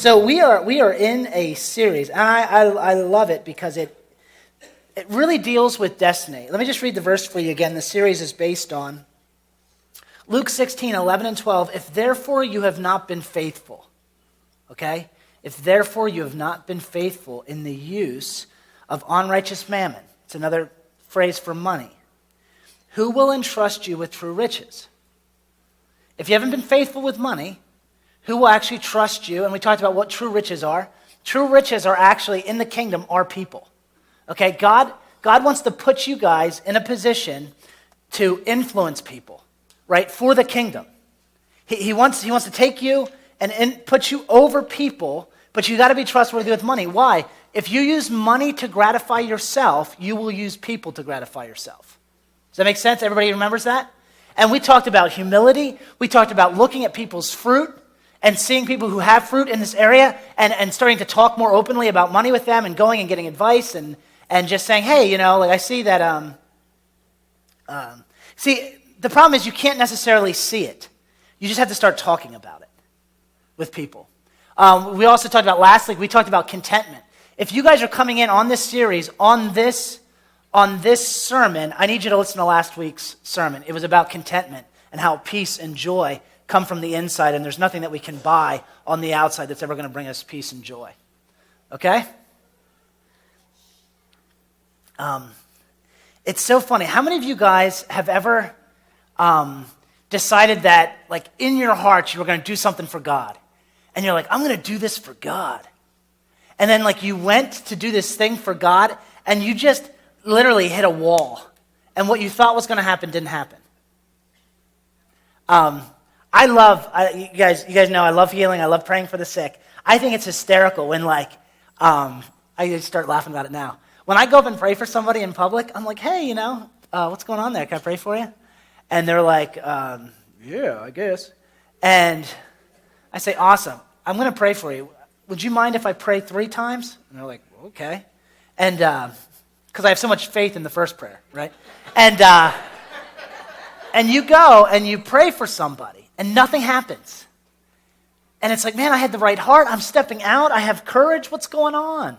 So we are in a series, and I love it because it really deals with destiny. Let me just read the verse for you again. The series is based on Luke 16, 11 and 12. If therefore you have not been faithful, okay? If therefore you have not been faithful in the use of unrighteous mammon, it's another phrase for money, who will entrust you with true riches? If you haven't been faithful with money, who will actually trust you? And we talked about what true riches are. True riches are actually, in the kingdom, are people. Okay, God wants to put you guys in a position to influence people, right, for the kingdom. He wants to take you and put you over people, but you got to be trustworthy with money. Why? If you use money to gratify yourself, you will use people to gratify yourself. Does that make sense? Everybody remembers that? And we talked about humility. We talked about looking at people's fruit and seeing people who have fruit in this area and starting to talk more openly about money with them and going and getting advice and just saying, hey, you know, like I see that, see, the problem is you can't necessarily see it. You just have to start talking about it with people. We also talked about last week, we talked about contentment. If you guys are coming in on this series, on this sermon, I need you to listen to last week's sermon. It was about contentment and how peace and joy come from the inside, and there's nothing that we can buy on the outside that's ever going to bring us peace and joy. Okay? It's so funny. How many of you guys have ever decided that, like, in your heart, you were going to do something for God? And you're like, I'm going to do this for God. And then, like, you went to do this thing for God, and you just literally hit a wall. And what you thought was going to happen didn't happen. You guys know I love healing. I love praying for the sick. I think it's hysterical when, like, I just start laughing about it now. When I go up and pray for somebody in public, I'm like, hey, you know, what's going on there? Can I pray for you? And they're like, yeah, I guess. And I say, awesome. I'm going to pray for you. Would you mind if I pray 3 times? And they're like, okay. And because I have so much faith in the first prayer, right? And you go and you pray for somebody, and nothing happens. And it's like, man, I had the right heart. I'm stepping out. I have courage. What's going on?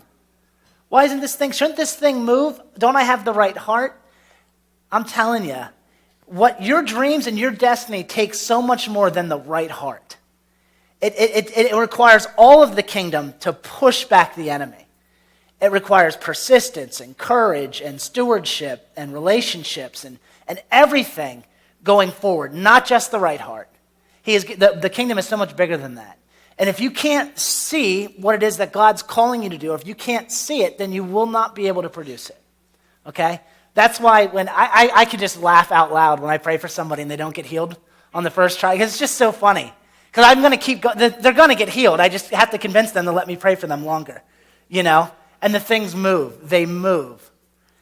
Why isn't this thing, shouldn't this thing move? Don't I have the right heart? I'm telling you, what your dreams and your destiny take so much more than the right heart. It requires all of the kingdom to push back the enemy. It requires persistence and courage and stewardship and relationships and everything going forward, not just the right heart. The kingdom is so much bigger than that. And if you can't see what it is that God's calling you to do, or if you can't see it, then you will not be able to produce it. Okay? That's why when I could just laugh out loud when I pray for somebody and they don't get healed on the first try, because it's just so funny. Because I'm going to keep going. They're going to get healed. I just have to convince them to let me pray for them longer. You know? And the things move. They move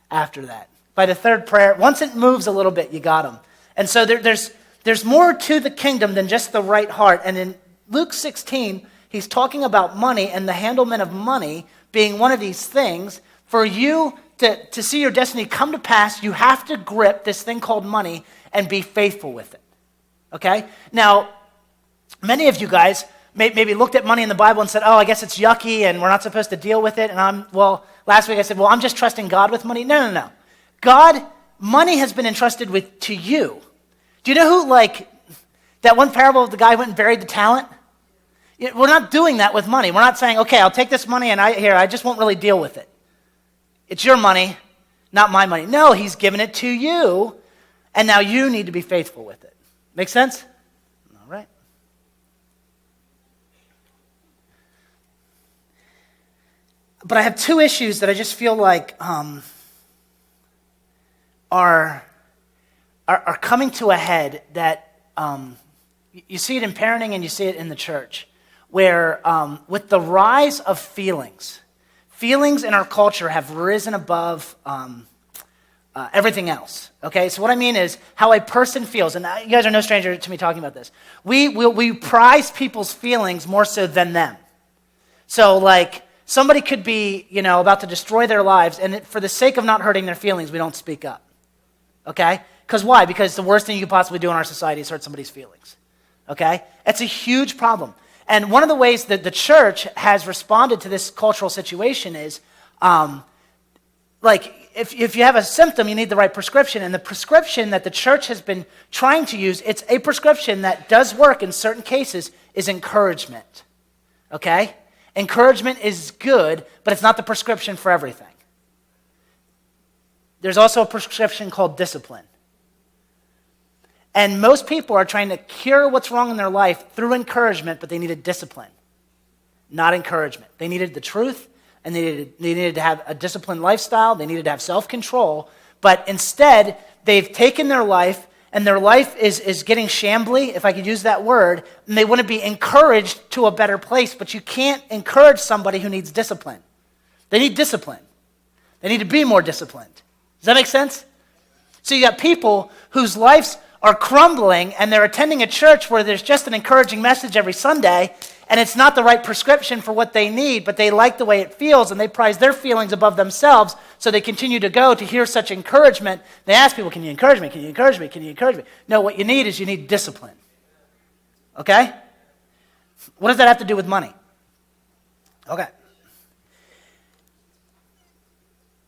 after that. By the third prayer, once it moves a little bit, you got them. And so there's more to the kingdom than just the right heart. And in Luke 16, he's talking about money and the handlement of money being one of these things. For you to see your destiny come to pass, you have to grip this thing called money and be faithful with it. Okay? Now, many of you guys maybe looked at money in the Bible and said, oh, I guess it's yucky and we're not supposed to deal with it. And last week I said, well, I'm just trusting God with money. No. Money has been entrusted to you. Do you know who, like, that one parable of the guy who went and buried the talent? We're not doing that with money. We're not saying, okay, I'll take this money and I just won't really deal with it. It's your money, not my money. No, he's given it to you, and now you need to be faithful with it. Make sense? All right. But I have 2 issues that I just feel like are coming to a head that you see it in parenting and you see it in the church, where with the rise of feelings in our culture have risen above everything else. Okay, so what I mean is how a person feels, and you guys are no stranger to me talking about this. We prize people's feelings more so than them. So, like, somebody could be, about to destroy their lives, and for the sake of not hurting their feelings, we don't speak up. Okay? Because why? Because the worst thing you could possibly do in our society is hurt somebody's feelings. Okay? It's a huge problem. And one of the ways that the church has responded to this cultural situation is, if you have a symptom, you need the right prescription. And the prescription that the church has been trying to use, it's a prescription that does work in certain cases, is encouragement. Okay? Encouragement is good, but it's not the prescription for everything. There's also a prescription called discipline. And most people are trying to cure what's wrong in their life through encouragement, but they needed discipline, not encouragement. They needed the truth, and they needed to have a disciplined lifestyle. They needed to have self-control. But instead, they've taken their life, and their life is getting shambly, if I could use that word, and they want to be encouraged to a better place, but you can't encourage somebody who needs discipline. They need discipline. They need to be more disciplined. Does that make sense? So you got people whose lives are crumbling, and they're attending a church where there's just an encouraging message every Sunday, and it's not the right prescription for what they need, but they like the way it feels, and they prize their feelings above themselves, so they continue to go to hear such encouragement. They ask people, can you encourage me? Can you encourage me? Can you encourage me? No, what you need is you need discipline. Okay? What does that have to do with money? Okay.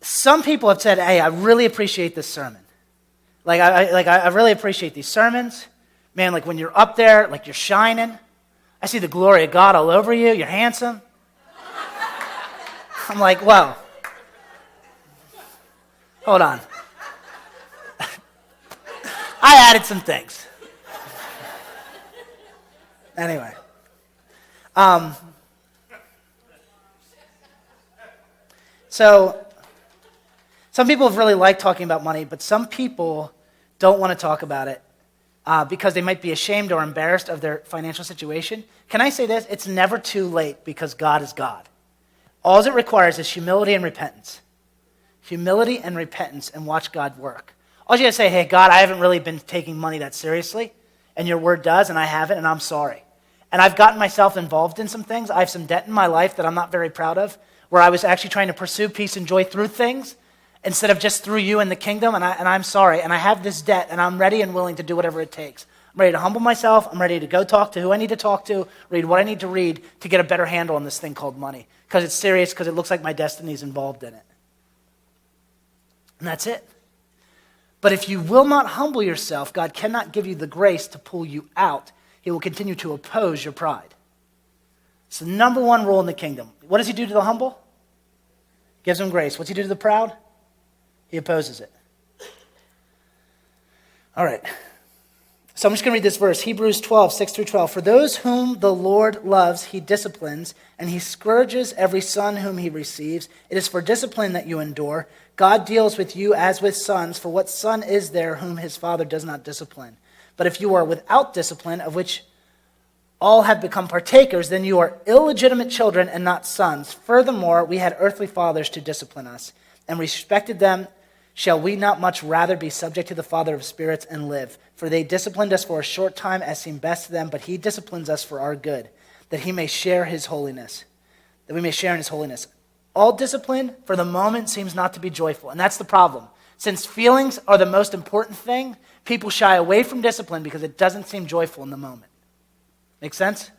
Some people have said, hey, I really appreciate this sermon. I really appreciate these sermons. Man, like when you're up there, like you're shining. I see the glory of God all over you. You're handsome. I'm like, well, hold on. I added some things. Anyway. So some people have really liked talking about money, but some people don't want to talk about it because they might be ashamed or embarrassed of their financial situation. Can I say this? It's never too late because God is God. All it requires is humility and repentance. Humility and repentance, and watch God work. All you got to say, hey, God, I haven't really been taking money that seriously, and your word does, and I haven't, and I'm sorry. And I've gotten myself involved in some things. I have some debt in my life that I'm not very proud of, where I was actually trying to pursue peace and joy through things, instead of just through you in the kingdom, and I'm sorry, and I have this debt, and I'm ready and willing to do whatever it takes. I'm ready to humble myself. I'm ready to go talk to who I need to talk to, read what I need to read to get a better handle on this thing called money, because it's serious, because it looks like my destiny is involved in it. And that's it. But if you will not humble yourself, God cannot give you the grace to pull you out. He will continue to oppose your pride. It's the number one rule in the kingdom. What does he do to the humble? Gives them grace. What's he do to the proud? He opposes it. All right. So I'm just going to read this verse. Hebrews 12, 6 through 12. For those whom the Lord loves, he disciplines, and he scourges every son whom he receives. It is for discipline that you endure. God deals with you as with sons, for what son is there whom his father does not discipline? But if you are without discipline, of which all have become partakers, then you are illegitimate children and not sons. Furthermore, we had earthly fathers to discipline us, and respected them. Shall we not much rather be subject to the Father of spirits and live? For they disciplined us for a short time as seemed best to them, but he disciplines us for our good, that he may share his holiness, that we may share in his holiness. All discipline for the moment seems not to be joyful, and that's the problem. Since feelings are the most important thing, people shy away from discipline because it doesn't seem joyful in the moment. Make sense?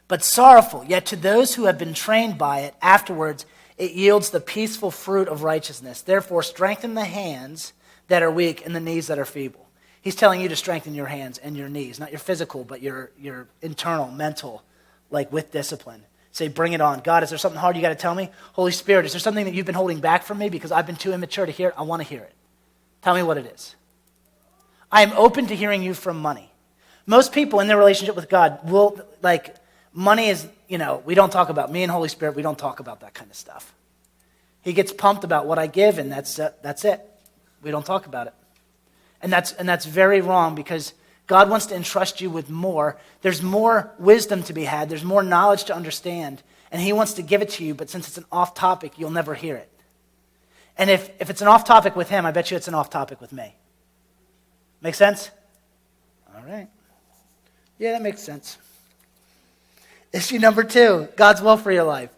But sorrowful, yet to those who have been trained by it, afterwards it yields the peaceful fruit of righteousness. Therefore, strengthen the hands that are weak and the knees that are feeble. He's telling you to strengthen your hands and your knees, not your physical, but your internal, mental, like with discipline. Say, bring it on. God, is there something hard you got to tell me? Holy Spirit, is there something that you've been holding back from me because I've been too immature to hear it? I want to hear it. Tell me what it is. I am open to hearing you from money. Most people in their relationship with God will, money is, we don't talk about, me and Holy Spirit, we don't talk about that kind of stuff. He gets pumped about what I give, and that's it. We don't talk about it. And that's very wrong, because God wants to entrust you with more. There's more wisdom to be had. There's more knowledge to understand. And he wants to give it to you, but since it's an off topic, you'll never hear it. And if it's an off topic with him, I bet you it's an off topic with me. Make sense? All right. Yeah, that makes sense. Issue number 2, God's will for your life.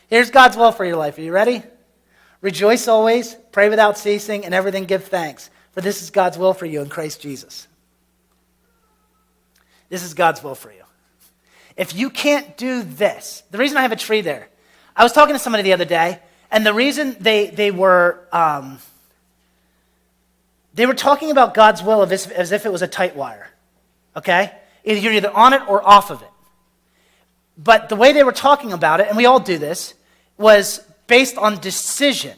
Here's God's will for your life. Are you ready? Rejoice always, pray without ceasing, and everything give thanks, for this is God's will for you in Christ Jesus. This is God's will for you. If you can't do this, the reason I have a tree there, I was talking to somebody the other day, and the reason they were talking about God's will as if it was a tight wire, okay? You're either on it or off of it. But the way they were talking about it, and we all do this, was based on decision.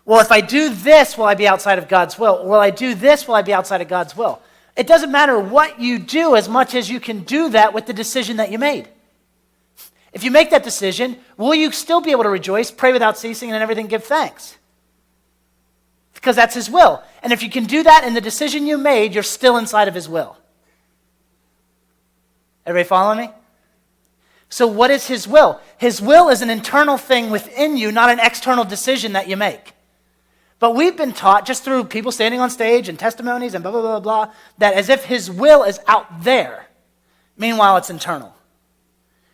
Well, if I do this, will I be outside of God's will? Or will I do this, will I be outside of God's will? It doesn't matter what you do as much as you can do that with the decision that you made. If you make that decision, will you still be able to rejoice, pray without ceasing, and in everything give thanks? Because that's his will. And if you can do that in the decision you made, you're still inside of his will. Everybody following me? So what is his will? His will is an internal thing within you, not an external decision that you make. But we've been taught, just through people standing on stage and testimonies and blah, blah, blah, blah, that as if his will is out there. Meanwhile, it's internal.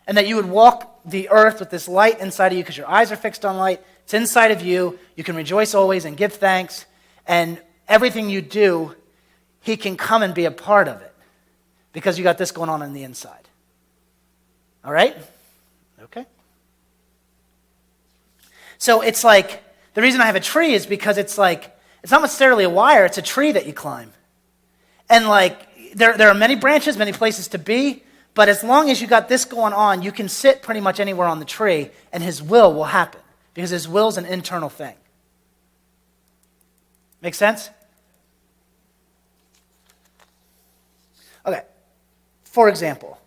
And that you would walk the earth with this light inside of you because your eyes are fixed on light. It's inside of you. You can rejoice always and give thanks. And everything you do, he can come and be a part of it because you got this going on the inside. All right? Okay. So it's like, the reason I have a tree is because it's like, it's not necessarily a wire, it's a tree that you climb. And like, there are many branches, many places to be, but as long as you got this going on, you can sit pretty much anywhere on the tree, and his will happen, because his will is an internal thing. Make sense? Okay. For example,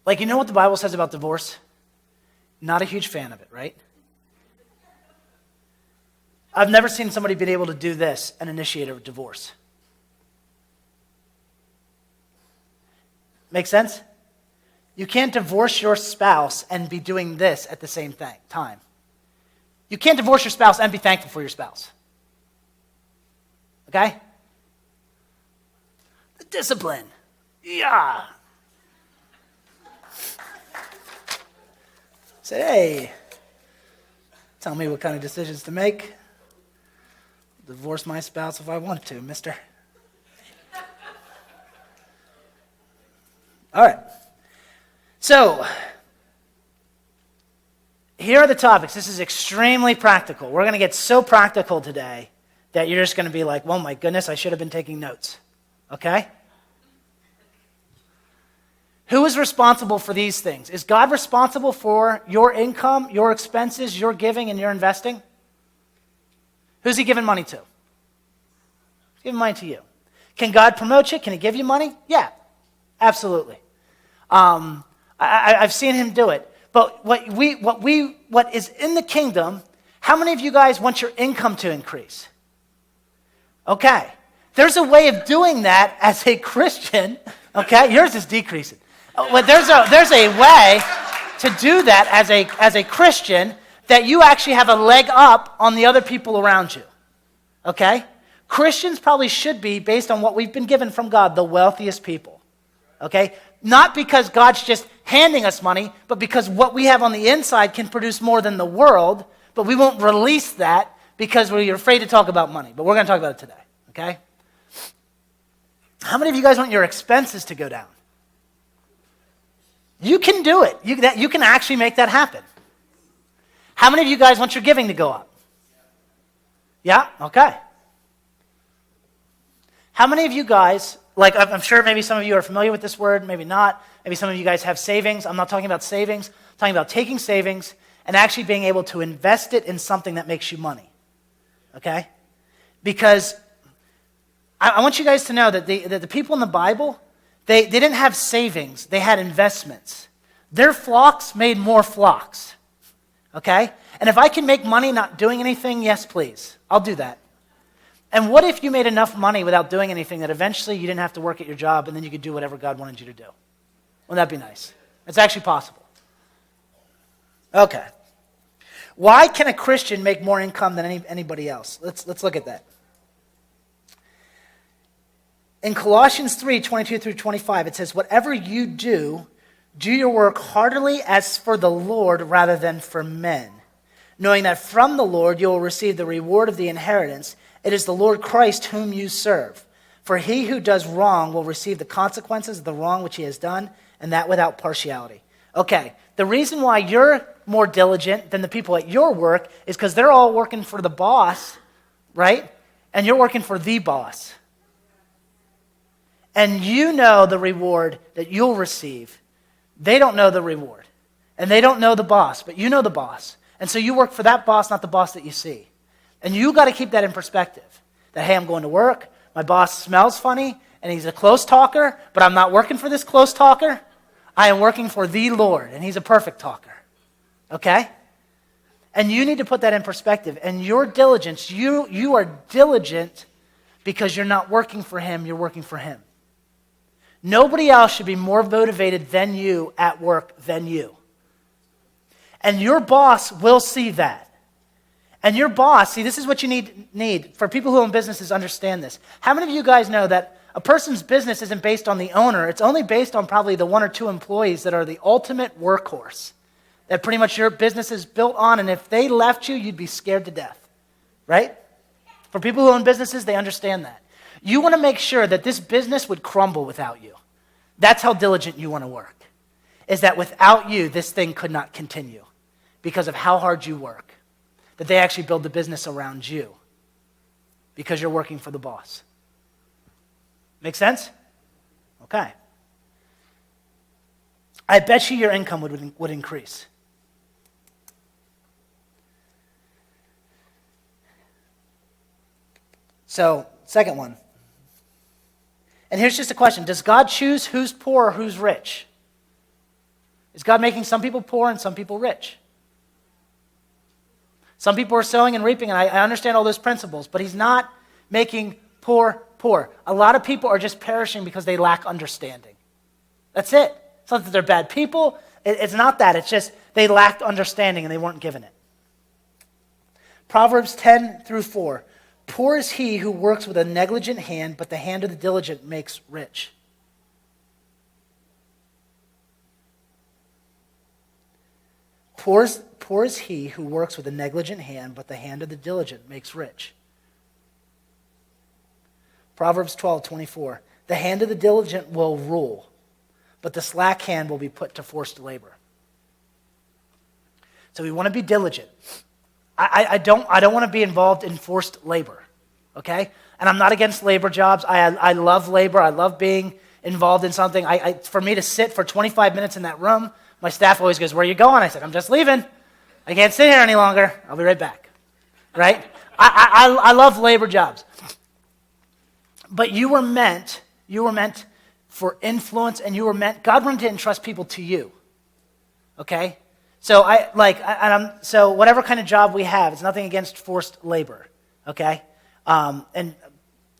like, you know what the Bible says about divorce? Not a huge fan of it, right? I've never seen somebody be able to do this and initiate a divorce. Make sense? You can't divorce your spouse and be doing this at the same time. You can't divorce your spouse and be thankful for your spouse. Okay? The discipline. Yeah. Say, hey, tell me what kind of decisions to make. Divorce my spouse if I want to, mister. All right. So, here are the topics. This is extremely practical. We're going to get so practical today that you're just going to be like, oh my goodness, I should have been taking notes. Okay? Who is responsible for these things? Is God responsible for your income, your expenses, your giving, and your investing? Who's he giving money to? He's giving money to you. Can God promote you? Can he give you money? Yeah, absolutely. I've seen him do it. But what is in the kingdom, how many of you guys want your income to increase? Okay. There's a way of doing that as a Christian. Okay, yours is decreasing. Well, there's a way to do that as a Christian that you actually have a leg up on the other people around you. Okay? Christians probably should be, based on what we've been given from God, the wealthiest people. Okay? Not because God's just handing us money, but because what we have on the inside can produce more than the world, but we won't release that because we're afraid to talk about money. But we're going to talk about it today. Okay? How many of you guys want your expenses to go down? You can do it. You can actually make that happen. How many of you guys want your giving to go up? Yeah? Okay. How many of you guys, like I'm sure maybe some of you are familiar with this word, maybe not. Maybe some of you guys have savings. I'm not talking about savings. I'm talking about taking savings and actually being able to invest it in something that makes you money. Okay? Because I want you guys to know that the people in the Bible, they didn't have savings. They had investments. Their flocks made more flocks. Okay? And if I can make money not doing anything, yes, please. I'll do that. And what if you made enough money without doing anything that eventually you didn't have to work at your job and then you could do whatever God wanted you to do? Wouldn't that be nice? It's actually possible. Okay. Why can a Christian make more income than anybody else? Let's look at that. In Colossians 3:22 through 25, it says, whatever you do, do your work heartily as for the Lord rather than for men, knowing that from the Lord you will receive the reward of the inheritance. It is the Lord Christ whom you serve. For he who does wrong will receive the consequences of the wrong which he has done, and that without partiality. Okay, the reason why you're more diligent than the people at your work is because they're all working for the boss, right? And you're working for the boss. And you know the reward that you'll receive. They don't know the reward. And they don't know the boss, but you know the boss. And so you work for that boss, not the boss that you see. And you got to keep that in perspective. That, hey, I'm going to work, my boss smells funny, and he's a close talker, but I'm not working for this close talker. I am working for the Lord, and he's a perfect talker. Okay? And you need to put that in perspective. And your diligence, you are diligent because you're not working for him, you're working for him. Nobody else should be more motivated than you at work than you. And your boss will see that. And your boss, see, this is what you need. For people who own businesses, understand this. How many of you guys know that a person's business isn't based on the owner? It's only based on probably the 1 or 2 employees that are the ultimate workhorse. That pretty much your business is built on, and if they left you, you'd be scared to death. Right? For people who own businesses, they understand that. You want to make sure that this business would crumble without you. That's how diligent you want to work. Is that without you, this thing could not continue because of how hard you work. That they actually build the business around you because you're working for the boss. Make sense? Okay. I bet you your income would increase. So, second one. And here's just a question. Does God choose who's poor or who's rich? Is God making some people poor and some people rich? Some people are sowing and reaping, and I understand all those principles, but he's not making poor poor. A lot of people are just perishing because they lack understanding. That's it. It's not that they're bad people. It's not that. It's just they lacked understanding and they weren't given it. Proverbs 10:4. Poor is he who works with a negligent hand, but the hand of the diligent makes rich. Poor is he who works with a negligent hand, but the hand of the diligent makes rich. Proverbs 12:24. The hand of the diligent will rule, but the slack hand will be put to forced labor. So we want to be diligent. I don't want to be involved in forced labor, okay? And I'm not against labor jobs. I love labor. I love being involved in something. For me to sit for 25 minutes in that room, my staff always goes, "Where are you going?" I said, "I'm just leaving. I can't sit here any longer. I'll be right back." Right? I love labor jobs. But you were meant for influence, and God wanted to entrust people to you. Okay? So so whatever kind of job we have, it's nothing against forced labor. Okay? And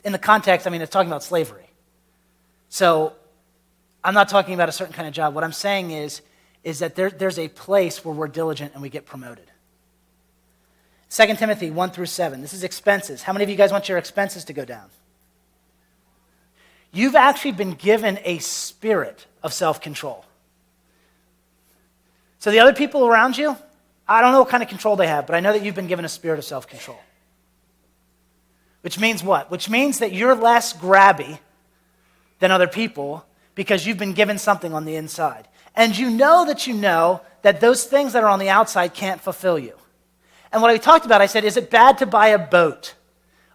in the context, it's talking about slavery. So I'm not talking about a certain kind of job. What I'm saying is that there's a place where we're diligent and we get promoted. 2 Timothy 1-7. This is expenses. How many of you guys want your expenses to go down? You've actually been given a spirit of self-control. So the other people around you, I don't know what kind of control they have, but I know that you've been given a spirit of self-control. Which means what? Which means that you're less grabby than other people because you've been given something on the inside. And you know that those things that are on the outside can't fulfill you. And what I talked about, I said, is it bad to buy a boat?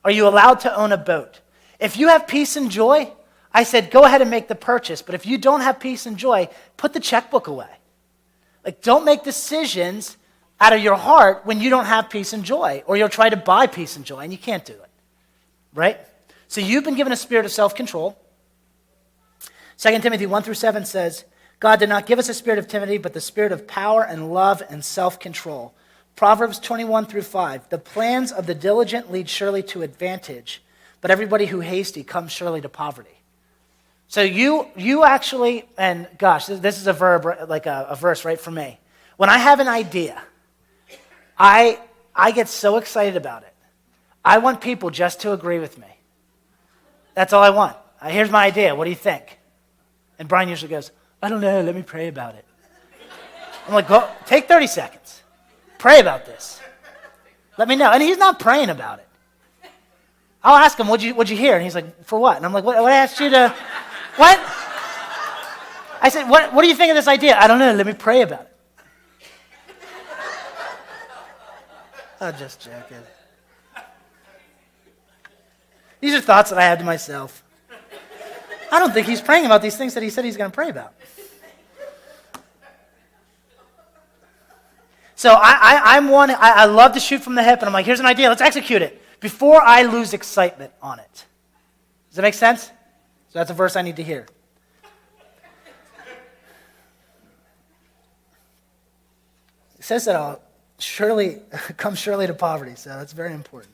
Are you allowed to own a boat? If you have peace and joy, I said, go ahead and make the purchase. But if you don't have peace and joy, put the checkbook away. Don't make decisions out of your heart when you don't have peace and joy, or you'll try to buy peace and joy, and you can't do it. Right? So you've been given a spirit of self-control. 2 Timothy 1-7 says, God did not give us a spirit of timidity, but the spirit of power and love and self-control. Proverbs 21-5, the plans of the diligent lead surely to advantage, but everybody who hasty comes surely to poverty. So you actually, and gosh, this is a verb, like a verse right for me. When I have an idea, I get so excited about it. I want people just to agree with me. That's all I want. Here's my idea. What do you think? And Brian usually goes, I don't know, let me pray about it. I'm like, go, take 30 seconds. Pray about this. Let me know. And he's not praying about it. I'll ask him, what'd you hear? And he's like, for what? And I'm like, what I asked you to, what? I said, what do you think of this idea? I don't know. Let me pray about it. I'm just joking. These are thoughts that I had to myself. I don't think he's praying about these things that he said he's going to pray about. So I love to shoot from the hip, and I'm like, here's an idea, let's execute it before I lose excitement on it. Does that make sense? So that's a verse I need to hear. It says that I'll come surely to poverty, so that's very important.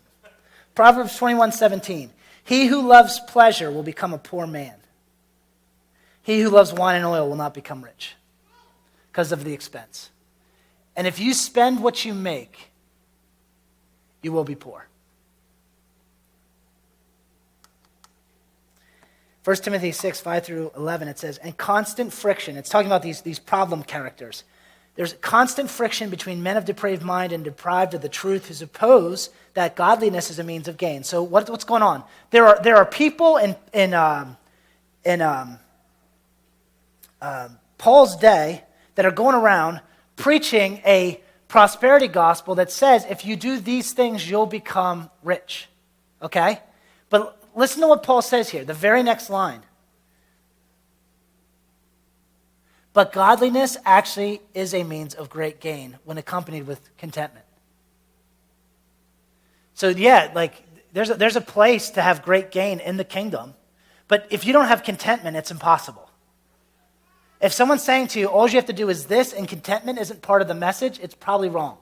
Proverbs 21:17. He who loves pleasure will become a poor man. He who loves wine and oil will not become rich because of the expense. And if you spend what you make, you will be poor. 1 Timothy 6:5-11, it says, and constant friction. It's talking about these problem characters. There's constant friction between men of depraved mind and deprived of the truth who suppose that godliness is a means of gain. So what's going on? There are people in Paul's day that are going around preaching a prosperity gospel that says if you do these things, you'll become rich. Okay? But listen to what Paul says here, the very next line. But godliness actually is a means of great gain when accompanied with contentment. So yeah, like there's a place to have great gain in the kingdom, but if you don't have contentment, it's impossible. If someone's saying to you, all you have to do is this, and contentment isn't part of the message, it's probably wrong.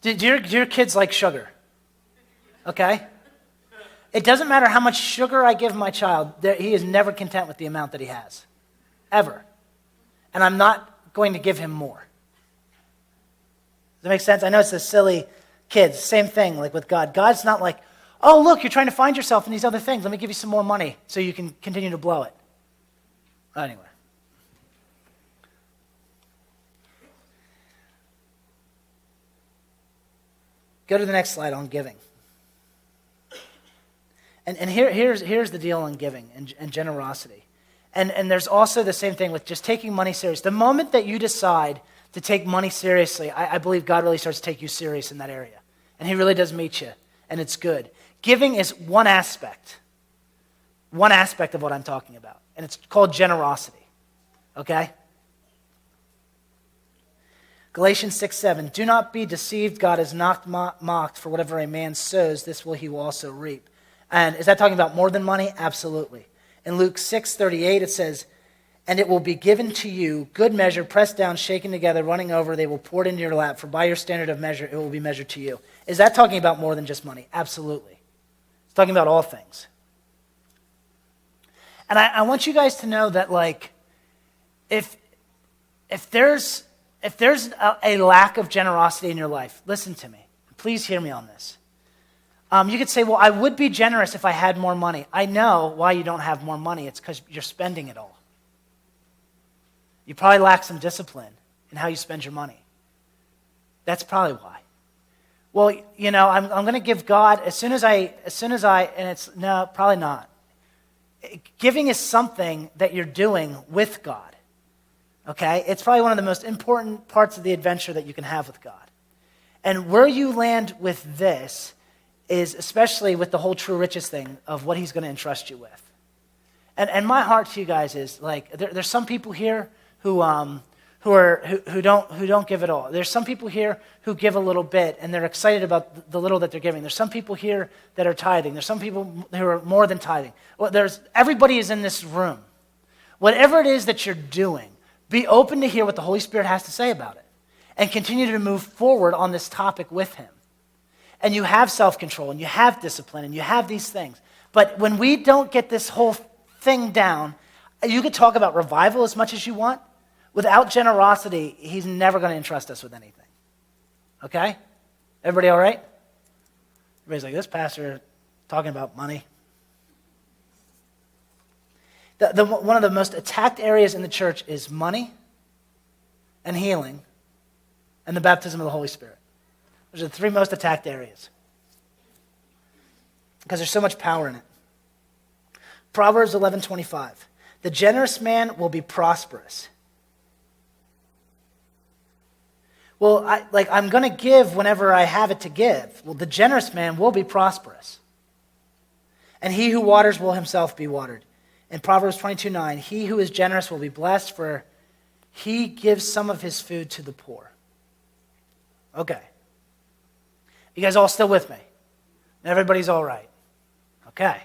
Do your kids like sugar? Okay? It doesn't matter how much sugar I give my child, he is never content with the amount that he has. Ever. And I'm not going to give him more. Does that make sense? I know it's a silly kids. Same thing like with God. God's not like, oh, look, you're trying to find yourself in these other things. Let me give you some more money so you can continue to blow it. Anyway. Go to the next slide on giving. And here's the deal on giving and generosity. And there's also the same thing with just taking money serious. The moment that you decide to take money seriously, I believe God really starts to take you serious in that area. And he really does meet you, and it's good. Giving is one aspect of what I'm talking about, and it's called generosity, okay? Galatians 6:7, do not be deceived, God is not mocked, for whatever a man sows, this he will also reap. And is that talking about more than money? Absolutely. In Luke 6:38, it says, and it will be given to you, good measure, pressed down, shaken together, running over, they will pour it into your lap, for by your standard of measure, it will be measured to you. Is that talking about more than just money? Absolutely. It's talking about all things. And I want you guys to know that, like, if there's a lack of generosity in your life, listen to me. Please hear me on this. You could say, well, I would be generous if I had more money. I know why you don't have more money. It's because you're spending it all. You probably lack some discipline in how you spend your money. That's probably why. Well, you know, I'm going to give God as soon as I, and it's, no, probably not. Giving is something that you're doing with God, okay? It's probably one of the most important parts of the adventure that you can have with God. And where you land with this is especially with the whole true riches thing of what he's going to entrust you with. And my heart to you guys is, like, there's some people here who don't give at all. There's some people here who give a little bit and they're excited about the little that they're giving. There's some people here that are tithing. There's some people who are more than tithing. Well, everybody is in this room. Whatever it is that you're doing, be open to hear what the Holy Spirit has to say about it and continue to move forward on this topic with him. And you have self-control and you have discipline and you have these things. But when we don't get this whole thing down, you could talk about revival as much as you want. Without generosity, he's never going to entrust us with anything. Okay? Everybody all right? Everybody's like, this pastor talking about money. One of the most attacked areas in the church is money and healing and the baptism of the Holy Spirit. Those are the three most attacked areas because there's so much power in it. Proverbs 11:25. The generous man will be prosperous. Well, I'm going to give whenever I have it to give. Well, the generous man will be prosperous. And he who waters will himself be watered. In Proverbs 22:9, he who is generous will be blessed, for he gives some of his food to the poor. Okay. You guys all still with me? Everybody's all right. Okay.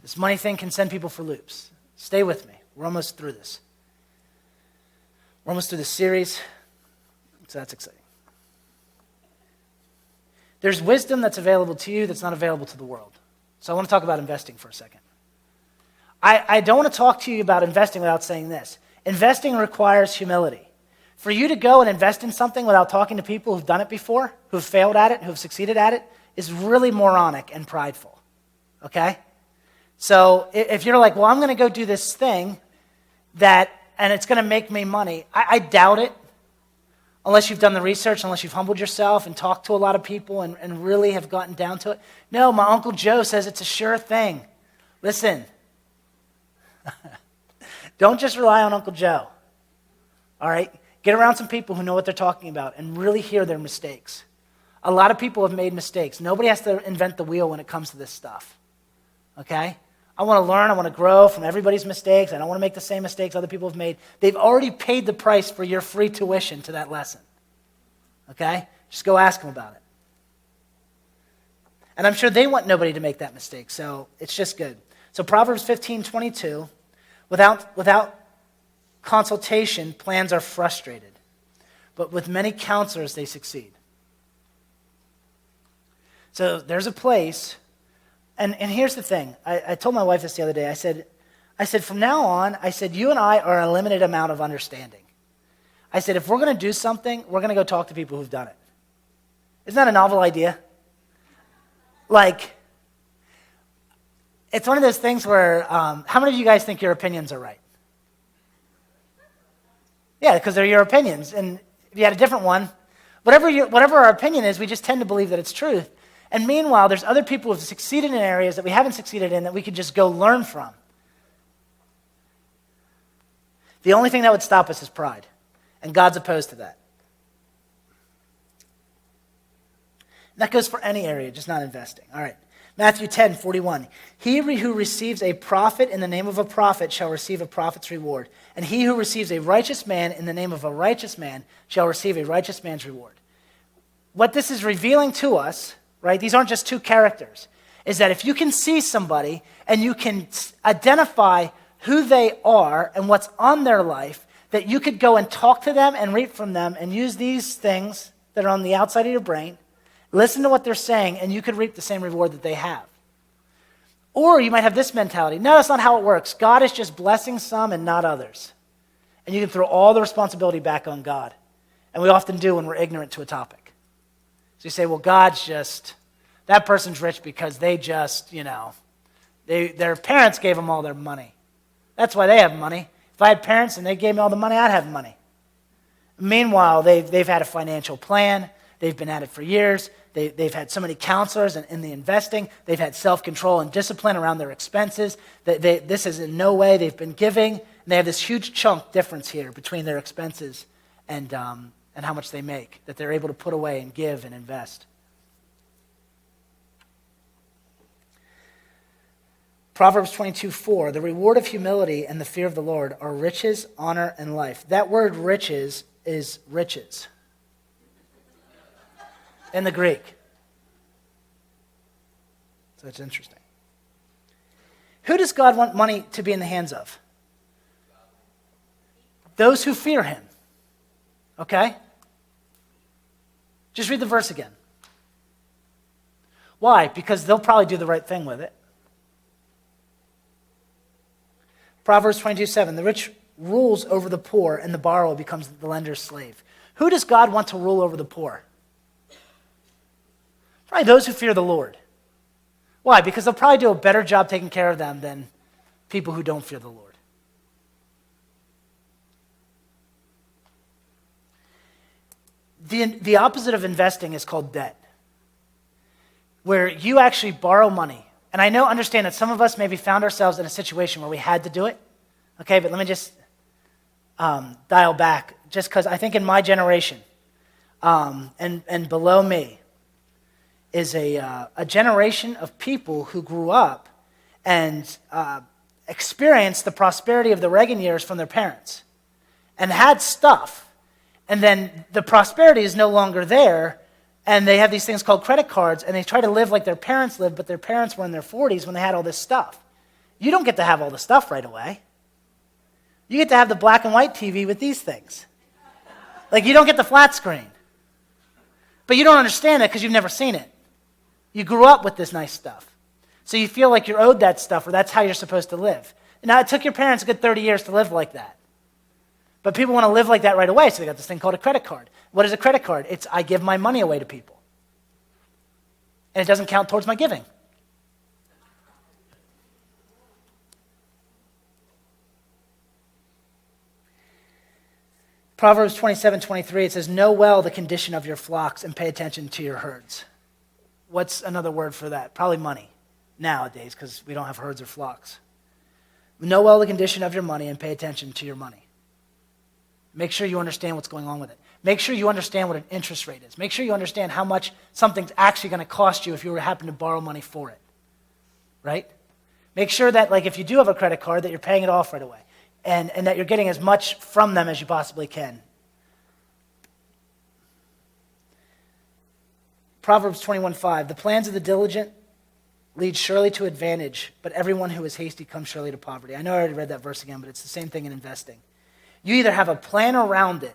This money thing can send people for loops. Stay with me. We're almost through this. We're almost through this series, so that's exciting. There's wisdom that's available to you that's not available to the world. So I want to talk about investing for a second. I don't want to talk to you about investing without saying this. Investing requires humility. For you to go and invest in something without talking to people who've done it before, who've failed at it, who've succeeded at it, is really moronic and prideful. Okay? So if you're like, well, I'm going to go do this thing and it's going to make me money, I doubt it. Unless you've done the research, unless you've humbled yourself and talked to a lot of people and really have gotten down to it. No, my Uncle Joe says it's a sure thing. Listen, don't just rely on Uncle Joe. All right? Get around some people who know what they're talking about and really hear their mistakes. A lot of people have made mistakes. Nobody has to invent the wheel when it comes to this stuff. Okay? I want to learn. I want to grow from everybody's mistakes. I don't want to make the same mistakes other people have made. They've already paid the price for your free tuition to that lesson. Okay? Just go ask them about it. And I'm sure they want nobody to make that mistake, so it's just good. So Proverbs 15:22, without consultation, plans are frustrated, but with many counselors they succeed. So there's a place. And here's the thing. I told my wife this the other day. I said, from now on, you and I are a limited amount of understanding. I said, if we're going to do something, we're going to go talk to people who've done it. Isn't that a novel idea? It's one of those things where, how many of you guys think your opinions are right? Yeah, because they're your opinions. And if you had a different one, whatever our opinion is, we just tend to believe that it's truth. And meanwhile, there's other people who have succeeded in areas that we haven't succeeded in that we could just go learn from. The only thing that would stop us is pride. And God's opposed to that. And that goes for any area, just not investing. All right. Matthew 10:41. He who receives a prophet in the name of a prophet shall receive a prophet's reward. And he who receives a righteous man in the name of a righteous man shall receive a righteous man's reward. What this is revealing to us, right? These aren't just two characters. Is that if you can see somebody and you can identify who they are and what's on their life, that you could go and talk to them and read from them and use these things that are on the outside of your brain, listen to what they're saying, and you could reap the same reward that they have. Or you might have this mentality. No, that's not how it works. God is just blessing some and not others. And you can throw all the responsibility back on God. And we often do when we're ignorant to a topic. So you say, well, God's just, that person's rich because they just, their parents gave them all their money. That's why they have money. If I had parents and they gave me all the money, I'd have money. Meanwhile, they've had a financial plan. They've been at it for years. They've had so many counselors in the investing. They've had self-control and discipline around their expenses. This is in no way they've been giving. And they have this huge chunk difference here between their expenses and how much they make, that they're able to put away and give and invest. Proverbs 22:4, the reward of humility and the fear of the Lord are riches, honor, and life. That word riches is riches in the Greek. So it's interesting. Who does God want money to be in the hands of? Those who fear him. Okay? Just read the verse again. Why? Because they'll probably do the right thing with it. Proverbs 22:7, the rich rules over the poor, and the borrower becomes the lender's slave. Who does God want to rule over the poor? Probably those who fear the Lord. Why? Because they'll probably do a better job taking care of them than people who don't fear the Lord. The opposite of investing is called debt, where you actually borrow money. And I understand that some of us maybe found ourselves in a situation where we had to do it. Okay, but let me just dial back, just because I think in my generation and below me is a generation of people who grew up and experienced the prosperity of the Reagan years from their parents and had stuff. And then the prosperity is no longer there, and they have these things called credit cards, and they try to live like their parents lived, but their parents were in their 40s when they had all this stuff. You don't get to have all the stuff right away. You get to have the black and white TV with these things. Like, you don't get the flat screen. But you don't understand it because you've never seen it. You grew up with this nice stuff. So you feel like you're owed that stuff, or that's how you're supposed to live. Now, it took your parents a good 30 years to live like that. But people want to live like that right away, so they got this thing called a credit card. What is a credit card? It's I give my money away to people. And it doesn't count towards my giving. Proverbs 27:23, it says, know well the condition of your flocks and pay attention to your herds. What's another word for that? Probably money nowadays, because we don't have herds or flocks. Know well the condition of your money and pay attention to your money. Make sure you understand what's going on with it. Make sure you understand what an interest rate is. Make sure you understand how much something's actually going to cost you if you were to happen to borrow money for it. Right? Make sure that, like, if you do have a credit card, that you're paying it off right away. And that you're getting as much from them as you possibly can. Proverbs 21:5, the plans of the diligent lead surely to advantage, but everyone who is hasty comes surely to poverty. I know I already read that verse again, but it's the same thing in investing. You either have a plan around it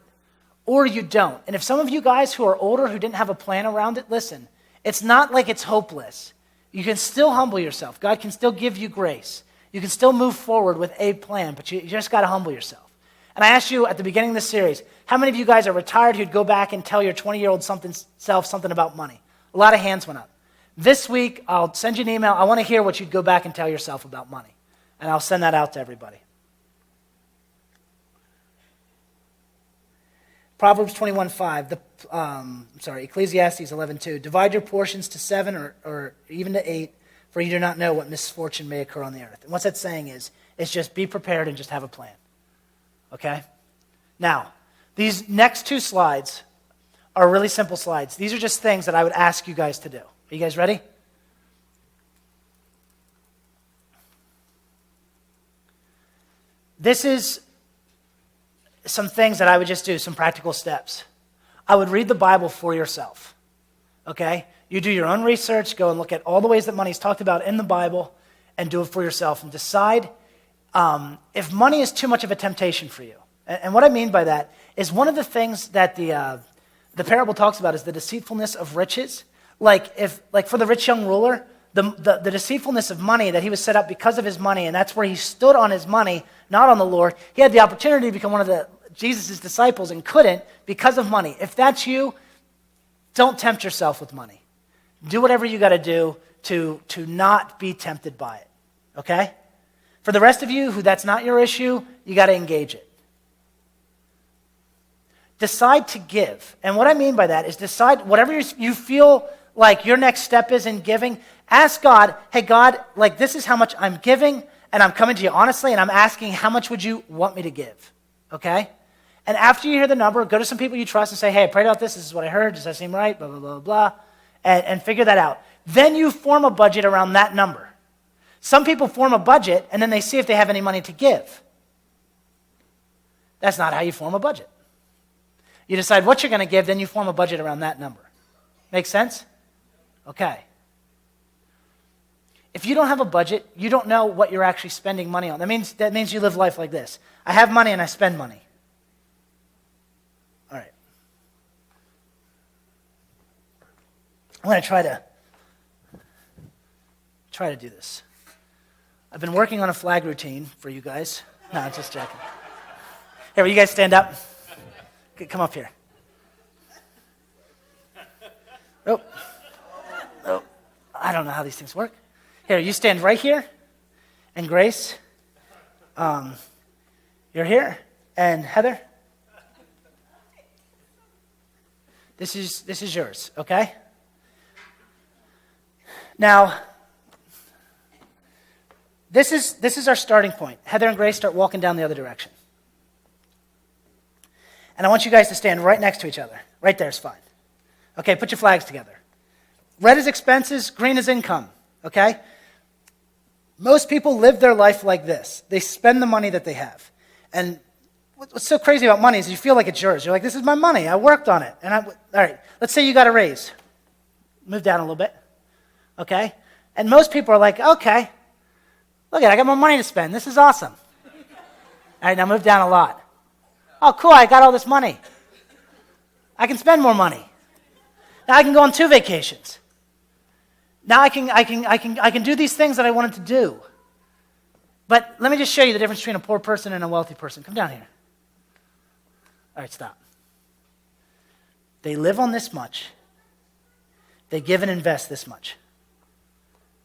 or you don't. And if some of you guys who are older who didn't have a plan around it, listen, it's not like it's hopeless. You can still humble yourself. God can still give you grace. You can still move forward with a plan, but you just got to humble yourself. And I asked you at the beginning of this series, how many of you guys are retired who'd go back and tell your 20-year-old self something about money? A lot of hands went up. This week, I'll send you an email. I want to hear what you'd go back and tell yourself about money. And I'll send that out to everybody. Proverbs 21:5, Ecclesiastes 11:2. Divide your portions to 7 or even to 8, for you do not know what misfortune may occur on the earth. And what's that saying is, it's just be prepared and just have a plan. Okay? Now, these next 2 slides are really simple slides. These are just things that I would ask you guys to do. Are you guys ready? This is some things that I would just do, some practical steps. I would read the Bible for yourself, okay? You do your own research, go and look at all the ways that money is talked about in the Bible, and do it for yourself, and decide if money is too much of a temptation for you. And what I mean by that is one of the things that the parable talks about is the deceitfulness of riches. Like for the rich young ruler, the deceitfulness of money, that he was set up because of his money, and that's where he stood on his money, not on the Lord. He had the opportunity to become one of Jesus' disciples and couldn't because of money. If that's you, don't tempt yourself with money. Do whatever you got to do to not be tempted by it, okay? For the rest of you who that's not your issue, you got to engage it. Decide to give. And what I mean by that is decide whatever you feel like your next step is in giving. Ask God, hey God, like this is how much I'm giving, and I'm coming to you honestly, and I'm asking how much would you want me to give, okay? And after you hear the number, go to some people you trust and say, hey, I prayed about this is what I heard, does that seem right, blah, blah, blah, blah, and figure that out. Then you form a budget around that number. Some people form a budget, and then they see if they have any money to give. That's not how you form a budget. You decide what you're going to give, then you form a budget around that number. Make sense? Okay. If you don't have a budget, you don't know what you're actually spending money on. That means you live life like this. I have money and I spend money. All right. I'm going to try to do this. I've been working on a flag routine for you guys. No, I'm just joking. Here, will you guys stand up? Come up here. Oh, I don't know how these things work. Here, you stand right here. And Grace, You're here. And Heather, this is yours, okay? Now, this is our starting point. Heather and Grace start walking down the other direction. And I want you guys to stand right next to each other. Right there is fine. Okay, put your flags together. Red is expenses, green is income, okay? Most people live their life like this. They spend the money that they have. And what's so crazy about money is you feel like it's yours. You're like, this is my money. I worked on it. All right, let's say you got a raise. Move down a little bit, okay? And most people are like, okay, look at it, I got more money to spend. This is awesome. All right, now move down a lot. Oh, cool, I got all this money. I can spend more money. Now I can go on 2 vacations. Now I can do these things that I wanted to do. But let me just show you the difference between a poor person and a wealthy person. Come down here. All right, stop. They live on this much. They give and invest this much.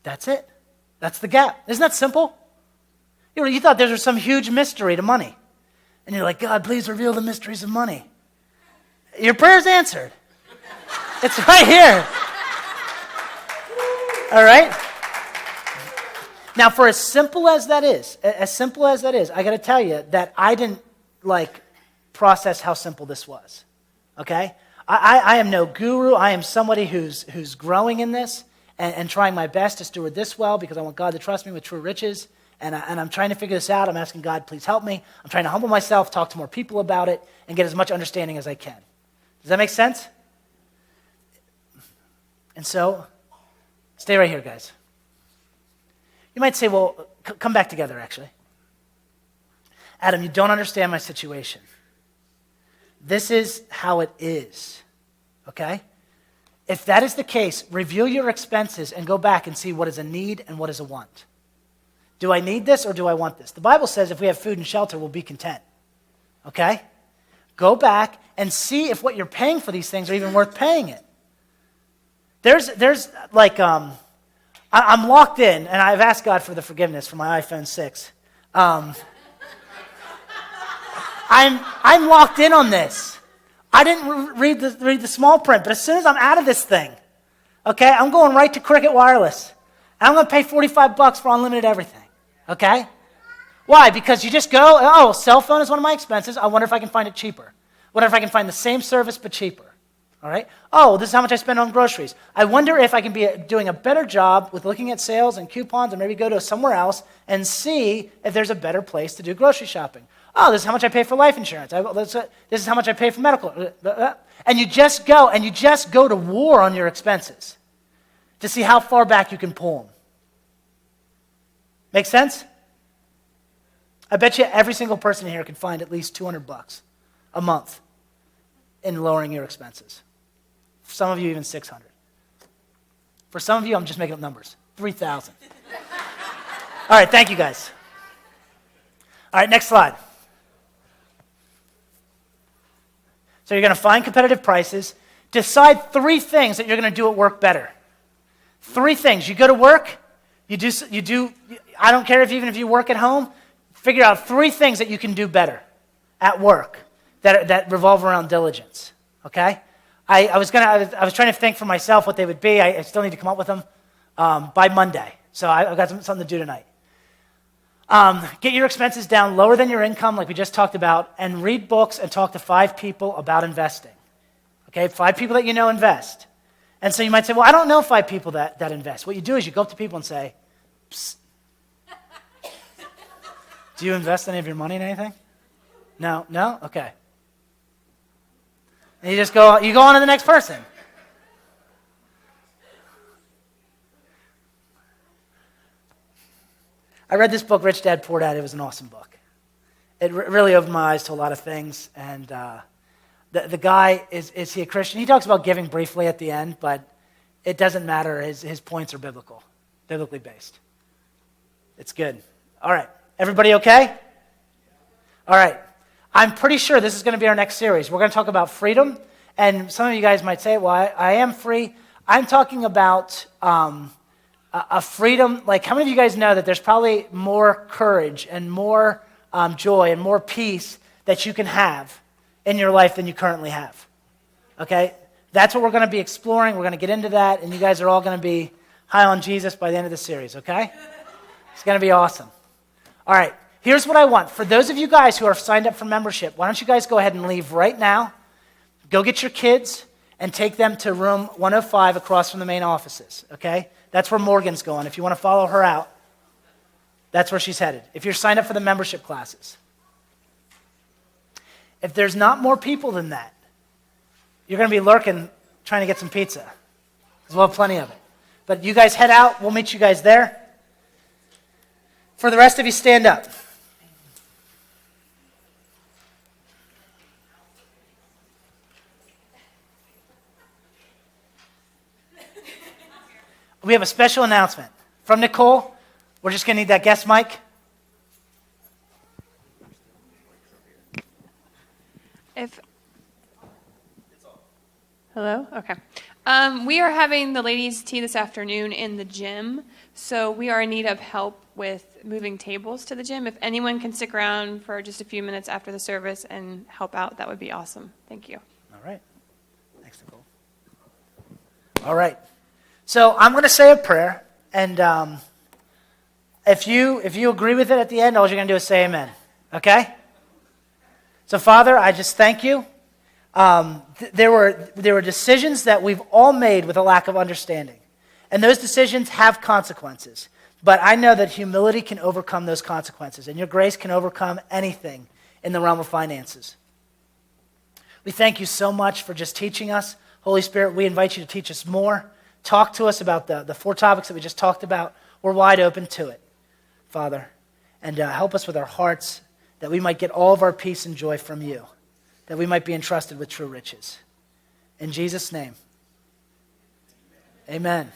That's it. That's the gap. Isn't that simple? You thought there was some huge mystery to money. And you're like, God, please reveal the mysteries of money. Your prayer's answered. It's right here. All right? Now, for as simple as that is, I got to tell you that I didn't, process how simple this was. Okay? I am no guru. I am somebody who's growing in this and trying my best to steward this well because I want God to trust me with true riches. And I'm trying to figure this out. I'm asking God, please help me. I'm trying to humble myself, talk to more people about it, and get as much understanding as I can. Does that make sense? And so, stay right here, guys. You might say, well, come back together, actually. Adam, you don't understand my situation. This is how it is, okay? If that is the case, review your expenses and go back and see what is a need and what is a want. Do I need this or do I want this? The Bible says if we have food and shelter, we'll be content, okay? Go back and see if what you're paying for these things are even worth paying it. I'm locked in, and I've asked God for the forgiveness for my iPhone 6. I'm locked in on this. I didn't read the small print, but as soon as I'm out of this thing, okay, I'm going right to Cricket Wireless. And I'm going to pay $45 for unlimited everything, okay? Why? Because you just go, cell phone is one of my expenses. I wonder if I can find it cheaper. Wonder if I can find the same service but cheaper. All right? Oh, this is how much I spend on groceries. I wonder if I can be doing a better job with looking at sales and coupons and maybe go to somewhere else and see if there's a better place to do grocery shopping. Oh, this is how much I pay for life insurance. This is how much I pay for medical. And you just go to war on your expenses to see how far back you can pull them. Make sense? I bet you every single person here can find at least $200 a month in lowering your expenses. For some of you, even 600. For some of you, I'm just making up numbers. 3,000. All right, thank you guys. All right, next slide. So you're going to find competitive prices. Decide 3 things that you're going to do at work better. 3 things. You go to work, you do. I don't care even if you work at home, figure out 3 things that you can do better at work that revolve around diligence, okay? I was trying to think for myself what they would be. I still need to come up with them by Monday. So I've got something to do tonight. Get your expenses down lower than your income, like we just talked about, and read books and talk to 5 people about investing. Okay, 5 people that you know invest. And so you might say, well, I don't know 5 people that invest. What you do is you go up to people and say, psst, do you invest any of your money in anything? No? Okay. And you go on to the next person. I read this book, Rich Dad, Poor Dad. It was an awesome book. It really opened my eyes to a lot of things. And the guy, is he a Christian? He talks about giving briefly at the end, but it doesn't matter. His points are biblically based. It's good. All right. Everybody okay? All right. I'm pretty sure this is going to be our next series. We're going to talk about freedom. And some of you guys might say, well, I am free. I'm talking about a freedom. Like, how many of you guys know that there's probably more courage and more joy and more peace that you can have in your life than you currently have? Okay? That's what we're going to be exploring. We're going to get into that, and you guys are all going to be high on Jesus by the end of the series, okay? It's going to be awesome. All right, here's what I want. For those of you guys who are signed up for membership, why don't you guys go ahead and leave right now, go get your kids, and take them to room 105 across from the main offices, okay? That's where Morgan's going. If you want to follow her out, that's where she's headed. If you're signed up for the membership classes. If there's not more people than that, you're going to be lurking trying to get some pizza, because we'll have plenty of it. But you guys head out. We'll meet you guys there. For the rest of you, stand up. We have a special announcement from Nicole. We're just going to need that guest mic. Hello? Okay. We are having the ladies' tea this afternoon in the gym, so we are in need of help with moving tables to the gym. If anyone can stick around for just a few minutes after the service and help out, that would be awesome. Thank you. All right. Thanks, Nicole. All right. So I'm going to say a prayer, and if you agree with it at the end, all you're going to do is say amen. Okay? So, Father, I just thank you. There were decisions that we've all made with a lack of understanding. And those decisions have consequences. But I know that humility can overcome those consequences, and your grace can overcome anything in the realm of finances. We thank you so much for just teaching us. Holy Spirit, we invite you to teach us more. Talk to us about the 4 topics that we just talked about. We're wide open to it, Father. And help us with our hearts that we might get all of our peace and joy from you, that we might be entrusted with true riches. In Jesus' name, amen.